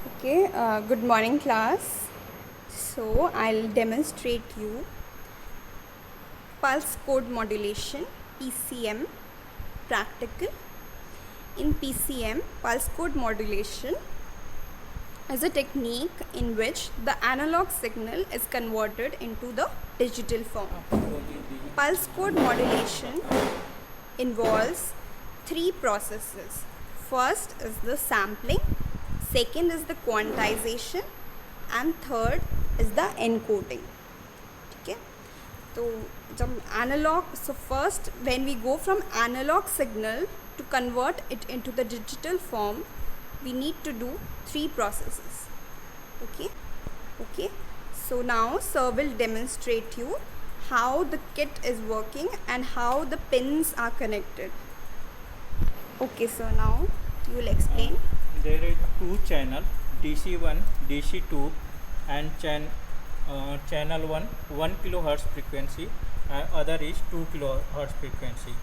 Okay, good morning class. So I'll demonstrate you pulse code modulation PCM practical. In PCM, pulse code modulation is a technique in which the analog signal is converted into the digital form. Pulse code modulation involves three processes. First is the sampling, second is the quantization, and third is the encoding. Okay, so first when we go from analog signal to convert it into the digital form, we need to do three processes. Okay, so now sir will demonstrate you how the kit is working and how the pins are connected. Okay, so now you will explain. There is two channel, DC1, DC2, and channel 1 kilohertz frequency, and other is 2 kilohertz frequency.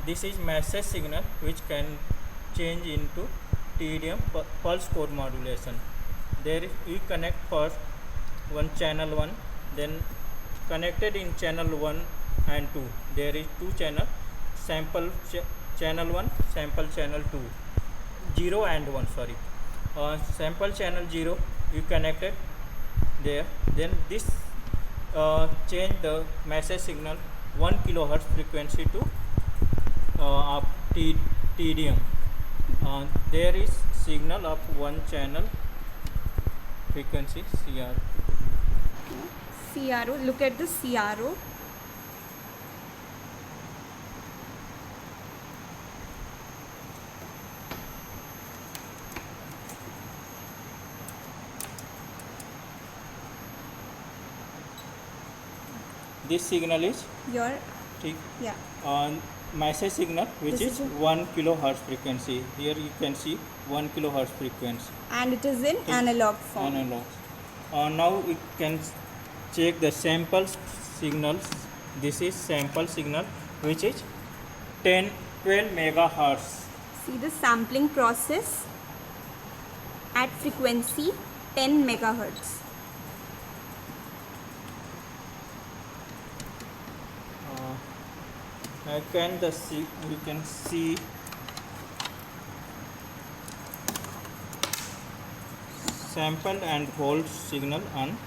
This is message signal which can change into TDM pulse code modulation. There is we connect first channel 1, then connected in channel 1 and 2. There is two channel, sample channel 1, sample channel 2, 0 and 1, sorry. Sample channel 0 you connected there, then this change the message signal 1 kilohertz frequency to TDM. There is signal of one channel frequency CRO, look at the CRO. This signal is Your message signal which This is is 1 kilohertz frequency. Here you can see 1 kilohertz frequency. and it is in analog form. Analog. Now we can check the sample signals. This is sample signal which is 12 megahertz. See the sampling process at frequency 10 megahertz. We can see sample and hold signal on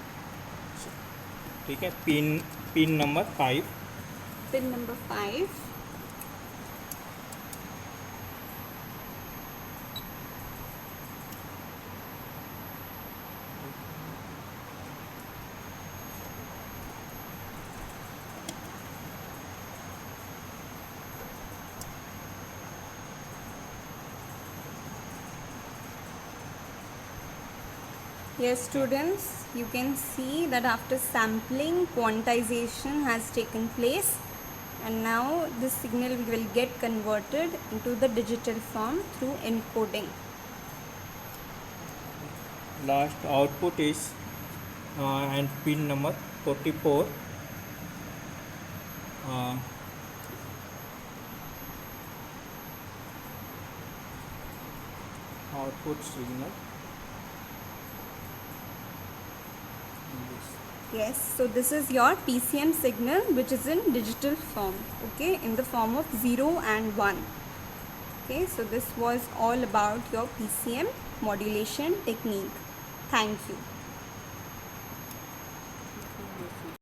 pin number 5. Pin number 5. Yes, students, you can see that after sampling, quantization has taken place, and now this signal will get converted into the digital form through encoding. Last output is and pin number 44. Output signal. Yes, so this is your PCM signal which is in digital form, okay, in the form of 0 and 1. Okay, so this was all about your PCM modulation technique. Thank you.